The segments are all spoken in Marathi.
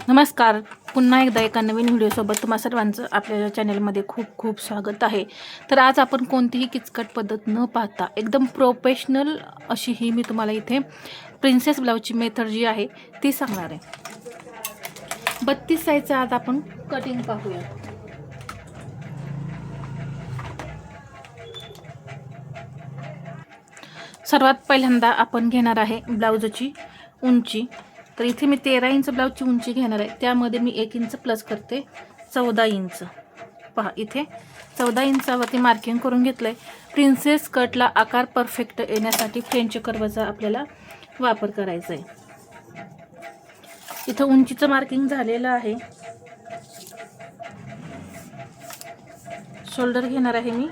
नमस्कार. पुन्हा एकदा एका नवीन व्हिडिओसोबत तुम्हा सर्वांचं आपल्या चॅनलमध्ये खूप खूप स्वागत आहे. तर आज आपण कोणतीही किचकट पद्धत न पाहता एकदम प्रोफेशनल अशी ही मी तुम्हाला इथे प्रिन्सेस ब्लाऊजची मेथड जी आहे ती सांगणार आहे. 32 साईजचं आज आपण कटिंग पाहूया. सर्वात पहिल्यांदा आपण घेणार आहे ब्लाऊजची उंची. तर इथे मी 13 इंच ब्लाऊजची उंची घेणार आहे. त्यामध्ये मी 1 इंच प्लस करते, 14 इंच. पहा इथे 14 इंचावरती मार्किंग करून घेतलंय. प्रिन्सेस कटला आकार परफेक्ट येण्यासाठी फ्रेंच कर्वचा आपल्याला वापर करायचा आहे. इथं उंचीचं मार्किंग झालेलं आहे. शोल्डर घेणार आहे मी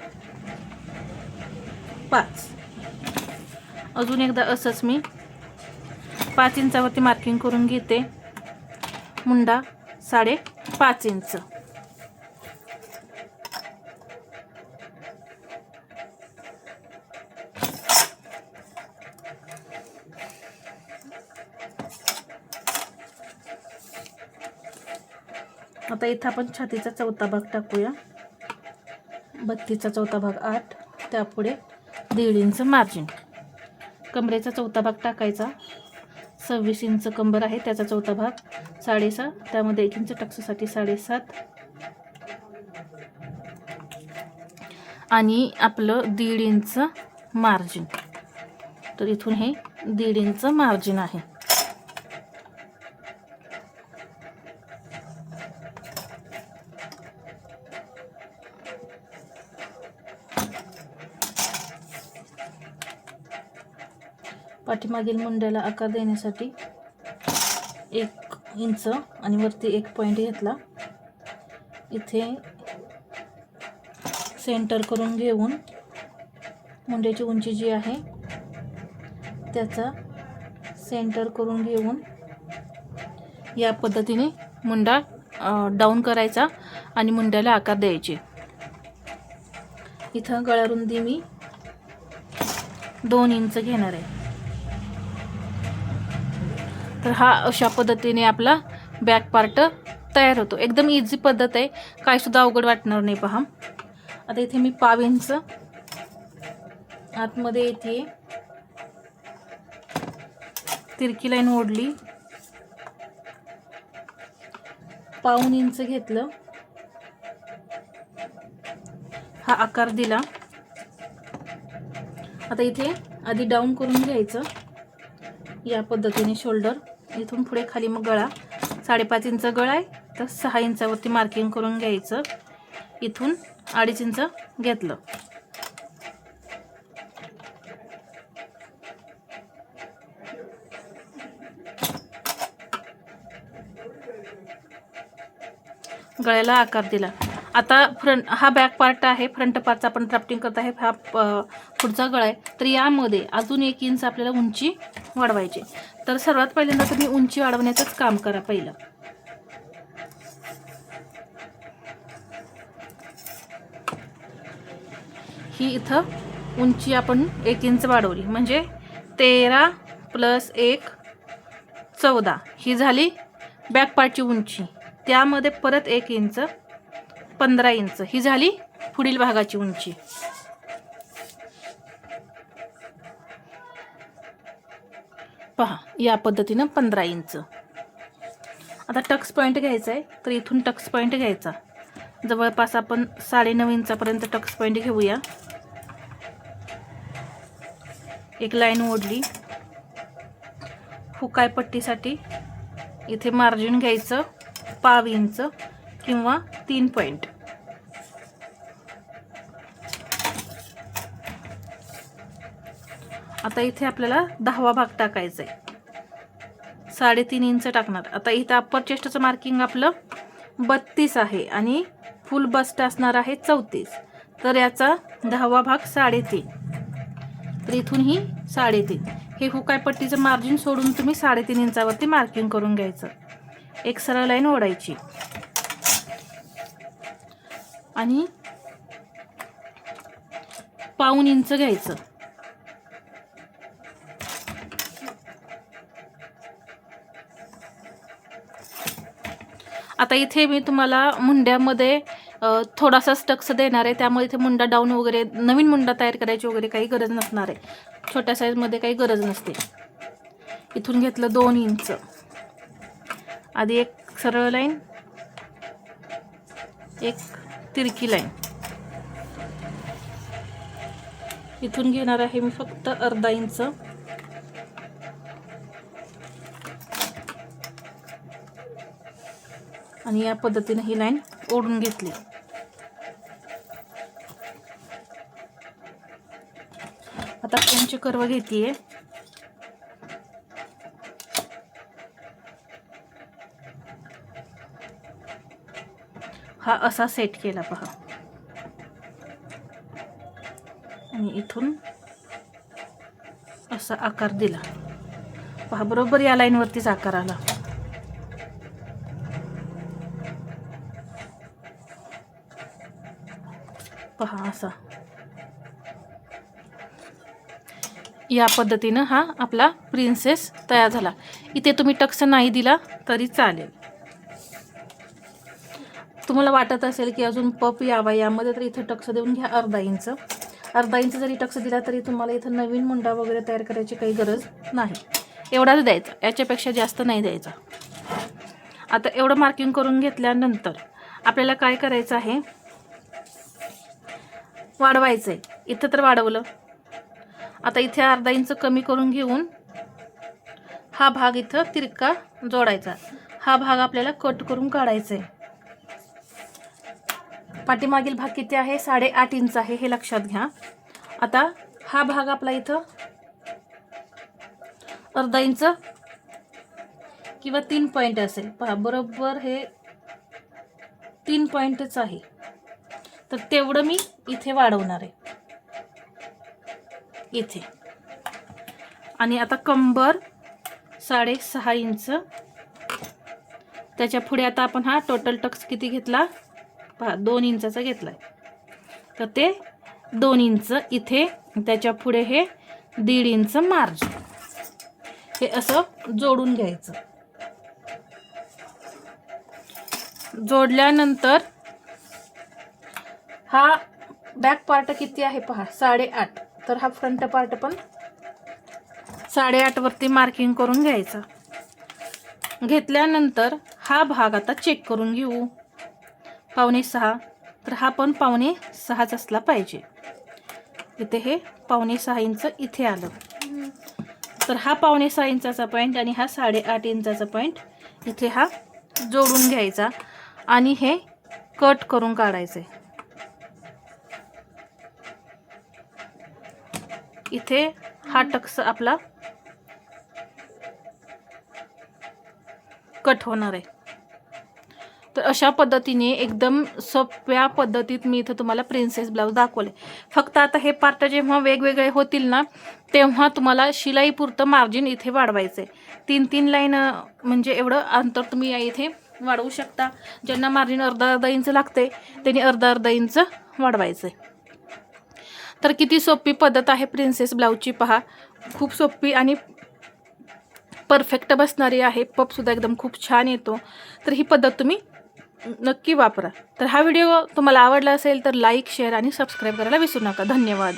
5. अजून एकदा असंच मी 5 इंचावरती मार्किंग करून घेते. मुंडा 5.5 इंच. आता इथं आपण छातीचा चौथा भाग टाकूया. 32चा चौथा भाग 8, त्यापुढे 1.5 इंच मार्जिन. कमरेचा चौथा भाग टाकायचा. 26 इंच कंबर आहे, त्याचा चौथा भाग 6.5, त्यामध्ये 1 इंच टक्ससाठी 7.5 आणि आपलं 1.5 इंच मार्जिन. तर इथून हे 1.5 इंच मार्जिन आहे. पाठीमागील मुंड्याला आकार देण्यासाठी 1 इंच आणि वरती 1 पॉईंट घेतला. इथे सेंटर करून घेऊन मुंड्याची उंची जी आहे त्याचा सेंटर करून घेऊन या पद्धतीने मुंडा डाऊन करायचा आणि मुंड्याला आकार द्यायचे. इथं गळारुंदी मी 2 इंच घेणार आहे. तर हा अशा पद्धतीने आपला बॅक पार्ट तयार होतो. एकदम इझी पद्धत आहे, काय सुद्धा अवघड वाटणार नाही. पहा आता इथे मी 1/2 इंच आतमध्ये येते, तिरकी लाईन ओढली, 1/2 इंच घेतलं, हा आकार दिला. आता इथे आधी डाऊन करून घ्यायचं या पद्धतीने. शोल्डर इथून पुढे खाली मग गळा 5.5 इंच गळा आहे, तर 6 इंचावरती मार्किंग करून घ्यायचं. इथून 2.5 इंच घेतलं. गळ्याला आकार दिला. आता हा बॅक पार्ट आहे, फ्रंट पार्टचा आपण ड्राफ्टिंग करत आहे. हा पुढचा गळा आहे, तर यामध्ये अजून 1 इंच आपल्याला उंची वाढवायची. तर सर्वात पहिल्यांदा तुम्ही उंची वाढवण्याचंच काम करा. पहिलं ही इथं उंची आपण 1 इंच वाढवली, म्हणजे 13 + 1 14 ही झाली बॅक पार्टची उंची. त्यामध्ये परत 1 इंच 15 इंच ही झाली पुढील भागाची उंची. पहा या पद्धतीनं 15 इंच. आता टक्स पॉईंट घ्यायचा आहे, तर इथून टक्स पॉईंट घ्यायचा. जवळपास आपण 9.5 इंचापर्यंत टक्स पॉईंट घेऊया. एक लाईन ओढली. हुकाय पट्टीसाठी इथे मार्जिन घ्यायचं 1/2 इंच किंवा 3 पॉईंट. आता इथे आपल्याला 10वा भाग टाकायचा आहे, 3.5 इंच टाकणार. आता इथं अप्पर चेस्टचं मार्किंग आपलं 32 आहे आणि फुल बस्ट असणार आहे 34. तर याचा 10वा भाग 3.5. तर इथून ही 3.5. हे हुकाय पट्टीचं मार्जिन सोडून तुम्ही 3.5 इंचावरती मार्किंग करून घ्यायचं. एक सरळ लाईन ओढायची आणि 1/2 इंच घ्यायचं. आता इथे मी तुम्हाला मुंड्यामध्ये थोडासा टक्स देणार आहे, त्यामुळे इथे मुंडा डाऊन वगैरे नवीन मुंडा तयार करायची वगैरे काही गरज नसणार आहे. छोट्या साईजमध्ये काही गरज नसते. इथून घेतलं 2 इंच. आधी एक सरळ लाईन, एक तिरकी लाईन. इथून घेणार आहे मी फक्त अर्धा इंच. आणि या पद्धतीने ही लाईन ओढून घेतली. आता फ्रंटची कर्व घेतीये. हा असा सेट केला पहा. आणि इथून असा आकार दिला पहा. बरोबर या लाईनवरतीच आकार आला. पहा असा. या पद्धतीनं हा आपला प्रिन्सेस तयार झाला. इथे तुम्ही टक्स नाही दिला तरी चालेल. तुम्हाला वाटत असेल की अजून पप यावा यामध्ये, तर इथं टक्स देऊन घ्या अर्धा इंच. अर्धा इंच जरी टक्स दिला तरी तुम्हाला इथं नवीन मुंडा वगैरे तयार करायची काही गरज नाही. एवढाच द्यायचा, याच्यापेक्षा जास्त नाही द्यायचा. आता एवढं मार्किंग करून घेतल्यानंतर आपल्याला काय करायचं आहे, वाढवायचं आहे. इथं तर वाढवलं. आता इथे अर्धा इंच कमी करून घेऊन हा भाग इथं तिरका जोडायचा. हा भाग आपल्याला कट करून काढायचा आहे. पाठीमागील भाग किती आहे, 8.5 इंच आहे, हे लक्षात घ्या. आता हा भाग आपला इथं अर्धा इंच किंवा 3 पॉईंट असेल पहा. बरोबर हे 3 पॉईंटच आहे, तर तेवढं मी इथे वाढवणार आहे इथे. आणि आता कंबर 6.5 इंच. त्याच्या पुढे आता आपण हा टोटल टक्स किती घेतला पहा, 2 इंचाचा घेतलाय, तर ते 2 इंच इथे. त्याच्या पुढे हे 1.5 इंच मार्जिन. हे असं जोडून घ्यायचं. जोडल्यानंतर हा बॅक पार्ट किती आहे पहा, 8.5. तर हा फ्रंट पार्ट पण 8.5 वरती मार्किंग करून घ्यायचा. घेतल्यानंतर हा भाग आता चेक करून घेऊ. 5.25, तर हा पण 5.25 असला पाहिजे. इथे हे 5.25 इंच इथे आलं. तर हा 5.25 इंचाचा पॉईंट आणि हा 8.5 इंचाचा पॉईंट इथे हा जोडून घ्यायचा आणि हे कट करून काढायचे. इथे हा टक्स आपला कट होणार आहे. तर अशा पद्धतीने एकदम सोप्या पद्धतीत मी इथं तुम्हाला प्रिन्सेस ब्लाऊज दाखवले. फक्त आता हे पार्ट जेव्हा वेगवेगळे होतील ना, तेव्हा तुम्हाला शिलाईपुरतं मार्जिन इथे वाढवायचं आहे. 3-3 लाईन म्हणजे एवढं अंतर तुम्ही या इथे वाढवू शकता. ज्यांना मार्जिन अर्धा इंच लागते त्यांनी अर्धा इंच वाढवायचं आहे. तर किती सोपी पद्धत आहे प्रिन्सेस ब्लाऊजची पहा. खूप सोपी आणि परफेक्ट बसणारी आहे. पपसुद्धा एकदम खूप छान येतो. तर ही पद्धत तुम्ही नक्की वापरा. तर हा व्हिडिओ तुम्हाला आवडला असेल तर लाईक, शेअर आणि सबस्क्राईब करायला विसरू नका. धन्यवाद.